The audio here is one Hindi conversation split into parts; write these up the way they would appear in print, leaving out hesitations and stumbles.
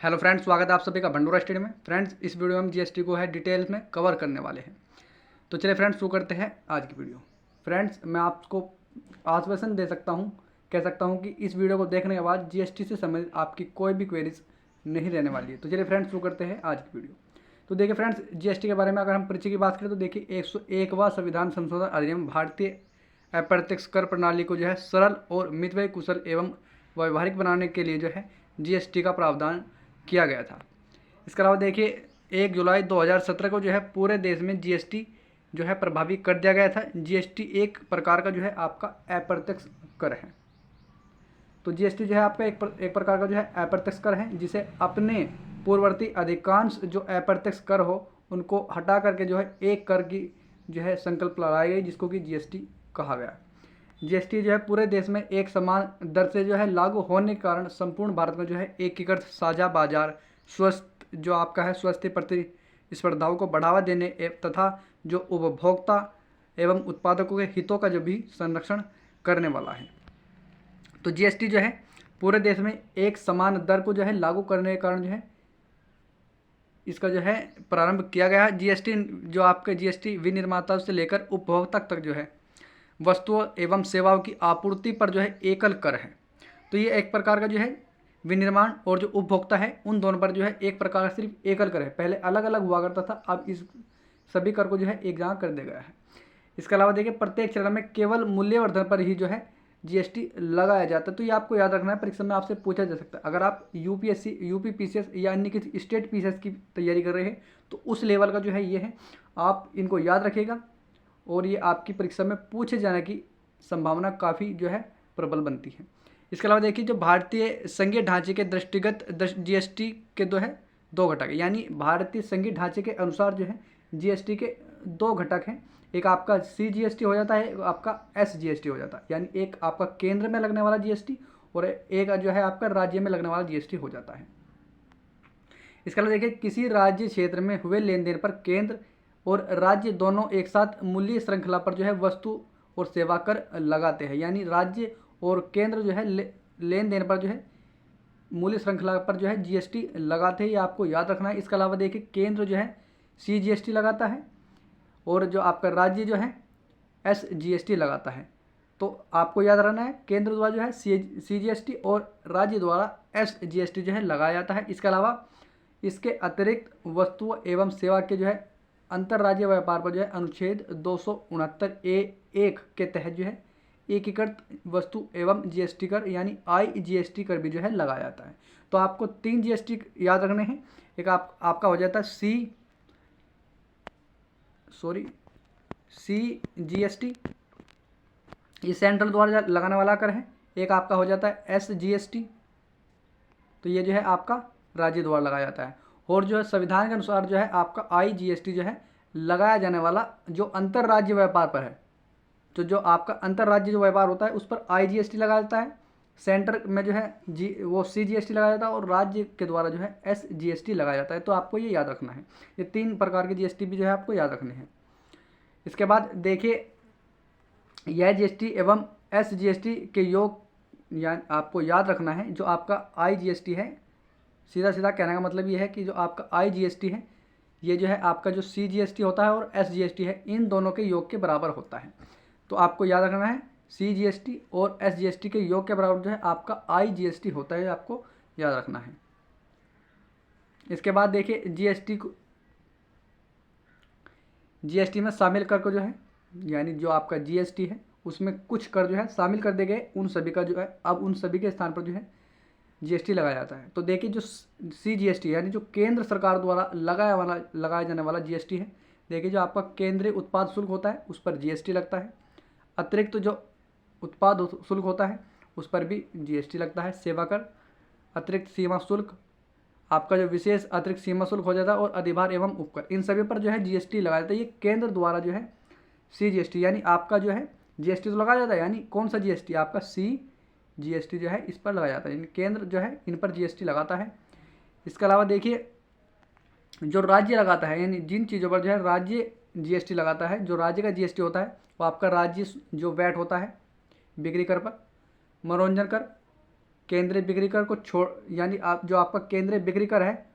हेलो फ्रेंड्स, स्वागत है आप सभी का भंडूरा स्टडी में। फ्रेंड्स, इस वीडियो में हम जीएसटी को है डिटेल्स में कवर करने वाले हैं। तो चलिए फ्रेंड्स, शुरू करते हैं आज की वीडियो। फ्रेंड्स, मैं आपको आश्वासन दे सकता हूं, कह सकता हूं कि इस वीडियो को देखने के बाद जीएसटी से संबंधित आपकी कोई भी क्वेरीज नहीं रहने वाली है। तो चलिए फ्रेंड्स, शुरू करते हैं आज की वीडियो। तो देखिए फ्रेंड्स, जीएसटी के बारे में अगर हम परिचय की बात करें तो देखिए 101वां संविधान संशोधन अधिनियम भारतीय अप्रत्यक्ष कर प्रणाली को जो है सरल और मितव्ययी, कुशल एवं व्यवहारिक बनाने के लिए जो है जीएसटी का प्रावधान किया गया था। इसके अलावा देखिए 1 जुलाई 2017 को जो है पूरे देश में जीएसटी जो है प्रभावी कर दिया गया था। जीएसटी एक प्रकार का जो है आपका अप्रत्यक्ष कर है। तो जीएसटी जो है आपका एक प्रकार का जो है अप्रत्यक्ष कर है, जिसे अपने पूर्ववर्ती अधिकांश जो अप्रत्यक्ष कर हो उनको हटा करके जो है एक कर की जो है संकल्प लगाई गई, जिसको कि जीएसटी कहा गया। जीएसटी जो है पूरे देश में एक समान दर से जो है लागू होने के कारण संपूर्ण भारत में जो है एकीकृत साझा बाजार, स्वस्थ जो आपका है स्वस्थ प्रतिस्पर्धाओं को बढ़ावा देने तथा जो उपभोक्ता एवं उत्पादकों के हितों का जो भी संरक्षण करने वाला है। तो जीएसटी जो है पूरे देश में एक समान दर को जो है लागू करने के कारण जो है इसका जो है प्रारंभ किया गया है। जीएसटी जो आपके जीएसटी विनिर्माताओं से लेकर उपभोक्ता तक जो है वस्तुओं एवं सेवाओं की आपूर्ति पर जो है एकल कर है। तो ये एक प्रकार का जो है विनिर्माण और जो उपभोक्ता है उन दोनों पर जो है एक प्रकार का सिर्फ एकल कर है। पहले अलग अलग हुआ करता था, अब इस सभी कर को जो है एक जगह कर दिया गया है। इसके अलावा देखिए प्रत्येक चरण में केवल मूल्यवर्धन पर ही जो है जीएसटी लगाया जाता है। तो ये आपको याद रखना है, परीक्षा में आपसे पूछा जा सकता है। अगर आप यूपीएससी, यूपी पीसीएस या अन्य किसी स्टेट पीसीएस की तैयारी कर रहे हैं तो उस लेवल का जो है ये है, आप इनको याद रखिएगा और ये आपकी परीक्षा में पूछे जाने की संभावना काफ़ी जो है प्रबल बनती है। इसके अलावा देखिए जो भारतीय संघीय ढांचे के दृष्टिगत जीएसटी के दो घटक है, यानी भारतीय संघीय ढांचे के अनुसार जो है जीएसटी के दो घटक हैं। एक आपका सीजीएसटी हो जाता है, आपका एसजीएसटी हो जाता है, यानी एक आपका केंद्र में लगने वाला जीएसटी और एक जो है आपका राज्य में लगने वाला जीएसटी हो जाता है। इसके अलावा देखिए किसी राज्य क्षेत्र में हुए लेन देन पर केंद्र और राज्य दोनों एक साथ मूल्य श्रृंखला पर जो है वस्तु और सेवा कर लगाते हैं, यानी राज्य और केंद्र जो है लेन देन पर जो है मूल्य श्रृंखला पर जो है जीएसटी लगाते हैं। ये आपको याद रखना है। इसके अलावा देखिए केंद्र जो है सीजीएसटी लगाता है और जो आपका राज्य जो है एसजीएसटी लगाता है। तो आपको याद रखना है, केंद्र द्वारा जो है सीजीएसटी और राज्य द्वारा एसजीएसटी जो है लगाया जाता है। इसके अलावा इसके अतिरिक्त वस्तुओं एवं सेवा के जो है अंतर्राज्यीय व्यापार पर जो है अनुच्छेद 269A1 के तहत जो है एकीकृत वस्तु एवं जीएसटी कर यानी आईजीएसटी कर भी जो है लगाया जाता है। तो आपको 3 जीएसटी याद रखने हैं। एक आपका हो जाता है सीजीएसटी, ये सेंट्रल द्वारा लगाने वाला कर है। एक आपका हो जाता है एसजीएसटी, तो ये जो है आपका राज्य द्वारा लगाया जाता है। और जो है संविधान के अनुसार जो है आपका आईजीएसटी जो है लगाया जाने वाला जो अंतर्राज्य व्यापार पर है। तो जो आपका अंतर्राज्य जो व्यापार होता है उस पर आईजीएसटी लगाया जाता है, सेंटर में जो है वो सीजीएसटी लगाया जाता है और राज्य के द्वारा जो है एसजीएसटी लगाया जाता है। तो आपको ये याद रखना है, ये 3 प्रकार के जीएसटी भी जो है आपको याद रखने हैं। इसके बाद देखिए यह जीएसटी एवं एसजीएसटी के योग आपको याद रखना है। जो आपका आईजीएसटी है, सीधा सीधा कहने का मतलब ये है कि जो आपका आईजीएसटी है ये जो है आपका जो सीजीएसटी होता है और एसजीएसटी है, इन दोनों के योग के बराबर होता है। तो आपको याद रखना है सीजीएसटी और एसजीएसटी के योग के बराबर जो है आपका आईजीएसटी होता है, आपको याद रखना है। इसके बाद देखिए जीएसटी में शामिल कर को जो है, यानी जो आपका जीएसटी है उसमें कुछ कर जो है शामिल कर दिए गए, उन सभी का जो है अब उन सभी के स्थान पर जो है जीएसटी लगाया जाता है। तो देखिए जो सीजीएसटी यानी जो केंद्र सरकार द्वारा लगाया जाने वाला जीएसटी है, देखिए जो आपका केंद्रीय उत्पाद शुल्क होता है उस पर जीएसटी लगता है। अतिरिक्त जो उत्पाद शुल्क होता है उस पर भी जीएसटी लगता है। सेवा कर, अतिरिक्त सीमा शुल्क, आपका जो विशेष अतिरिक्त सीमा शुल्क हो जाता है और अधिभार एवं उपकर, इन सभी पर जो है जीएसटी लगाया जाता है। ये केंद्र द्वारा जो है सीजीएसटी यानी आपका जो है जीएसटी तो लगाया जाता है, यानी कौन सा जीएसटी आपका जीएसटी जो है इस पर लगाया जाता है, यानी केंद्र जो है इन पर जीएसटी लगाता है। इसके अलावा देखिए जो राज्य लगाता है, यानी जिन चीज़ों पर जो है राज्य जीएसटी लगाता है, जो राज्य का जीएसटी होता है वो आपका राज्य जो वैट होता है बिक्री कर पर, मनोरंजन कर, केंद्रीय बिक्री कर को छोड़, यानी आप जो आपका केंद्रीय बिक्री कर है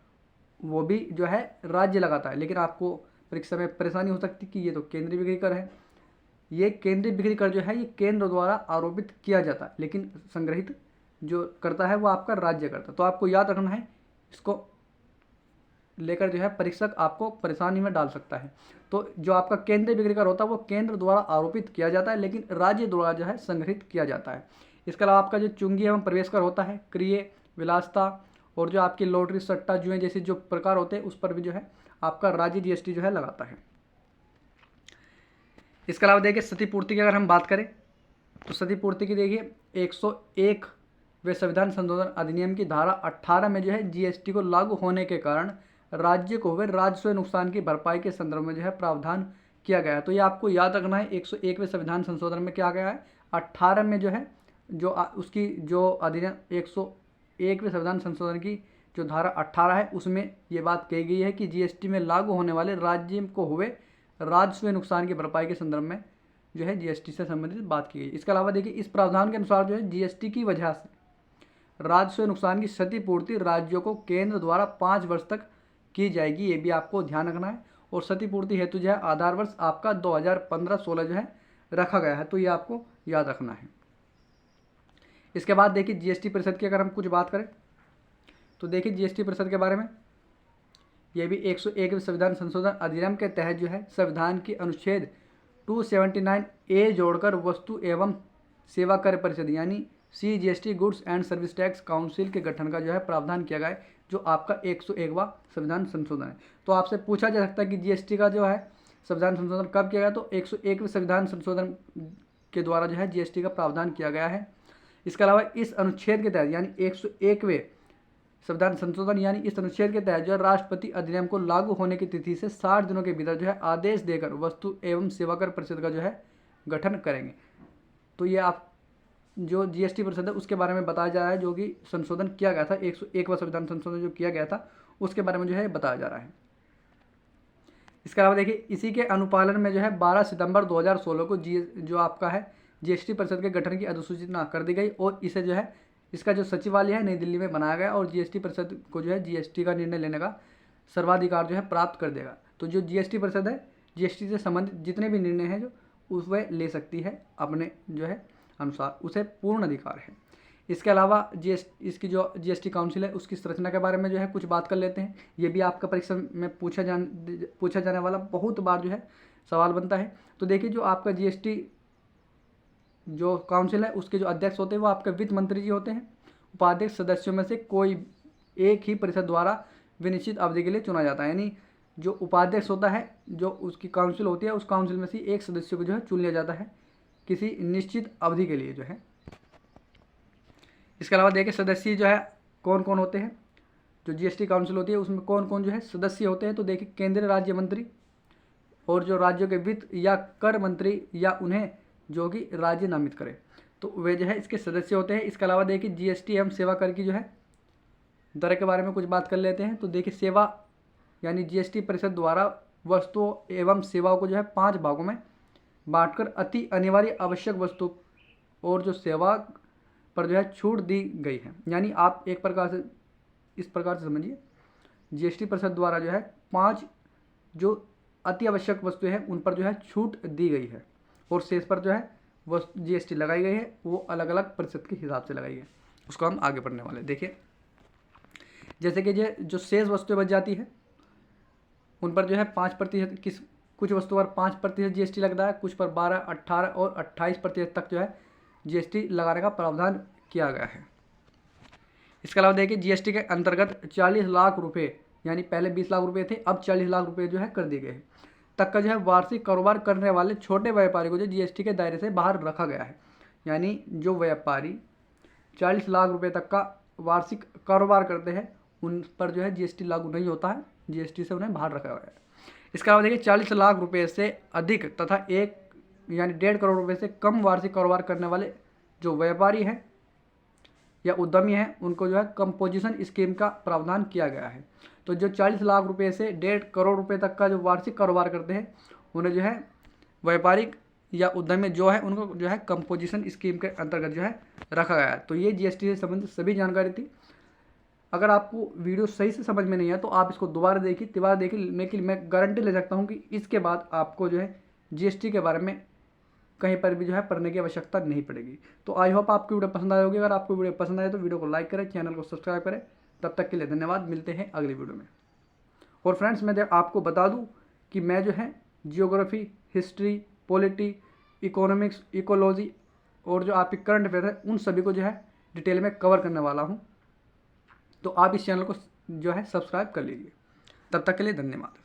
वो भी जो है राज्य लगाता है, लेकिन आपको परीक्षा में परेशानी हो सकती कि ये तो केंद्रीय बिक्री कर है। ये केंद्रीय बिक्री कर जो है ये केंद्र द्वारा आरोपित किया जाता है, लेकिन संग्रहित जो करता है वो आपका राज्य करता है। तो आपको याद रखना है, इसको लेकर जो है परीक्षक आपको परेशानी में डाल सकता है। तो जो आपका केंद्रीय बिक्री कर होता है वो केंद्र द्वारा आरोपित किया जाता है, लेकिन राज्य द्वारा जो है संग्रहित किया जाता है। इसके अलावा आपका जो चुंगी एवं प्रवेश कर होता है, क्रिय, विलासता और जो आपकी लॉटरी, सट्टा, जुए जैसे जो प्रकार होते हैं उस पर भी जो है आपका राज्य जीएसटी जो है लगाता है। इसके अलावा देखिए क्षतिपूर्ति की अगर हम बात करें तो क्षतिपूर्ति की देखिए 101वें संविधान संशोधन अधिनियम की धारा 18 में जो है जीएसटी को लागू होने के कारण राज्य को हुए राजस्व नुकसान की भरपाई के संदर्भ में जो है प्रावधान किया गया है। तो ये आपको याद रखना है, 101वें संविधान संशोधन में क्या गया है, 18 में जो है उसकी जो अधिनियम 101वें संविधान संशोधन की जो धारा 18 है उसमें ये बात कही गई है कि जीएसटी में लागू होने वाले राज्य को हुए राजस्व नुकसान की भरपाई के संदर्भ में जो है जीएसटी से संबंधित बात की गई। इसके अलावा देखिए इस प्रावधान के अनुसार जो है जीएसटी की वजह से राजस्व नुकसान की क्षतिपूर्ति राज्यों को केंद्र द्वारा 5 वर्ष तक की जाएगी, ये भी आपको ध्यान रखना है। और क्षतिपूर्ति हेतु जो है आधार वर्ष आपका 2015-16 जो है रखा गया है, तो ये आपको याद रखना है। इसके बाद देखिए जीएसटी परिषद की अगर हम कुछ बात करें तो देखिए जीएसटी परिषद के बारे में, यह भी 101वें संविधान संशोधन अधिनियम के तहत जो है संविधान की अनुच्छेद 279A जोड़कर वस्तु एवं सेवा कर परिषद यानी CGST goods and service tax council के गठन का जो है प्रावधान किया गया है, जो आपका 101वां संविधान संशोधन है। तो आपसे पूछा जा सकता है कि जीएसटी का जो है संविधान संशोधन कब किया गया, तो 101वें संविधान संशोधन के द्वारा जो है जीएसटी का प्रावधान किया गया है। इसके अलावा इस अनुच्छेद के तहत यानी 101वें संविधान संशोधन यानी इस अनुच्छेद के तहत जो है राष्ट्रपति अधिनियम को लागू होने की तिथि से 60 दिनों के भीतर जो है आदेश देकर वस्तु एवं सेवा कर परिषद का जो है गठन करेंगे। तो ये आप जो जीएसटी परिषद है उसके बारे में बताया जा रहा है, जो कि संशोधन किया गया था 101वां संविधान संशोधन जो किया गया था उसके बारे में जो है बताया जा रहा है। इसके अलावा देखिए इसी के अनुपालन में जो है 12 सितंबर 2016 को जो आपका है जीएसटी परिषद के गठन की अधिसूचना कर दी गई और इसे जो है इसका जो सचिवालय है नई दिल्ली में बनाया गया और जीएसटी परिषद को जो है जीएसटी का निर्णय लेने का सर्वाधिकार जो है प्राप्त कर देगा। तो जो जीएसटी परिषद है जीएसटी से संबंधित जितने भी निर्णय हैं जो उस वह ले सकती है अपने जो है अनुसार, उसे पूर्ण अधिकार है। इसके अलावा इसकी जो जीएसटी काउंसिल है उसकी संरचना के बारे में जो है कुछ बात कर लेते हैं। ये भी आपका परीक्षा में पूछा जाने वाला बहुत बार जो है सवाल बनता है। तो देखिए जो आपका जीएसटी जो काउंसिल है उसके जो अध्यक्ष होते हैं वो आपके वित्त मंत्री जी होते हैं। उपाध्यक्ष सदस्यों में से कोई एक ही परिषद द्वारा विनिश्चित अवधि के लिए चुना जाता है, यानी जो उपाध्यक्ष होता है जो उसकी काउंसिल होती है उस काउंसिल में से एक सदस्य को जो है चुन लिया जाता है किसी निश्चित अवधि के लिए जो है। इसके अलावा देखिए सदस्य जो है कौन कौन होते हैं, जो जीएसटी काउंसिल होती है उसमें कौन कौन जो है सदस्य होते हैं। तो देखिए केंद्रीय राज्य मंत्री और जो राज्यों के वित्त या कर मंत्री या उन्हें जो कि राज्य नामित करे, तो वे जो है इसके सदस्य होते हैं। इसके अलावा देखिए जीएसटी एवं सेवा कर की जो है दर के बारे में कुछ बात कर लेते हैं। तो देखिए सेवा यानी जीएसटी परिषद द्वारा वस्तुओं एवं सेवाओं को जो है 5 भागों में बांटकर अति अनिवार्य आवश्यक वस्तु और जो सेवा पर जो है छूट दी गई है। यानी आप एक प्रकार से इस प्रकार से समझिए जीएसटी परिषद द्वारा जो है 5 जो अति आवश्यक वस्तुएं हैं उन पर जो है छूट दी गई है और शेष पर जो है वस्तु जीएसटी लगाई गई है, वो अलग अलग प्रतिशत के हिसाब से लगाई गई है। उसको हम आगे पढ़ने वाले। देखिए जैसे कि जो शेष वस्तुएं बच जाती है उन पर जो है 5% कुछ वस्तुओं पर 5% जीएसटी लगता है, कुछ पर 12, 18 और 28% तक जो है जीएसटी लगाने का प्रावधान किया गया है। इसके अलावा देखिए जीएसटी के अंतर्गत 40 लाख रुपये यानी पहले 20 लाख रुपये थे, अब 40 लाख रुपये जो है कर दिए गए हैं तक का जो है वार्षिक कारोबार करने वाले छोटे व्यापारी को जो जीएसटी के दायरे से बाहर रखा गया है। यानी जो व्यापारी 40 लाख रुपए तक का वार्षिक कारोबार करते हैं उन पर जो है जीएसटी लागू नहीं होता है, जीएसटी से उन्हें बाहर रखा गया है। इसके अलावा देखिए 40 लाख रुपए से अधिक तथा 1.5 करोड़ रुपए से कम वार्षिक कारोबार करने वाले जो व्यापारी हैं या उद्यमी हैं उनको जो है कंपोजिशन स्कीम का प्रावधान किया गया है। तो जो 40 लाख रुपए से 1.5 करोड़ रुपए तक का जो वार्षिक कारोबार करते हैं उन्हें जो है व्यापारिक या उद्यमी जो है उनको जो है कंपोजिशन स्कीम के अंतर्गत जो है रखा गया है। तो ये जीएसटी से संबंधित सभी जानकारी थी। अगर आपको वीडियो सही से समझ में नहीं आया तो आप इसको दोबारा देखिए, तिबारा देखिए, लेकिन मैं गारंटी ले सकता हूँ कि इसके बाद आपको जो है जीएसटी के बारे में कहीं पर भी जो है पढ़ने की आवश्यकता नहीं पड़ेगी। तो आई होप आपकी वीडियो पसंद आई होगी। अगर आपको वीडियो पसंद आए तो वीडियो को लाइक करें, चैनल को सब्सक्राइब करें। तब तक के लिए धन्यवाद, मिलते हैं अगली वीडियो में। और फ्रेंड्स मैं आपको बता दूं कि मैं जो है geography, history, polity, economics, ecology और जो आपके करंट अफेयर है उन सभी को जो है डिटेल में कवर करने वाला हूं। तो आप इस चैनल को जो है सब्सक्राइब कर लीजिए। तब तक के लिए धन्यवाद।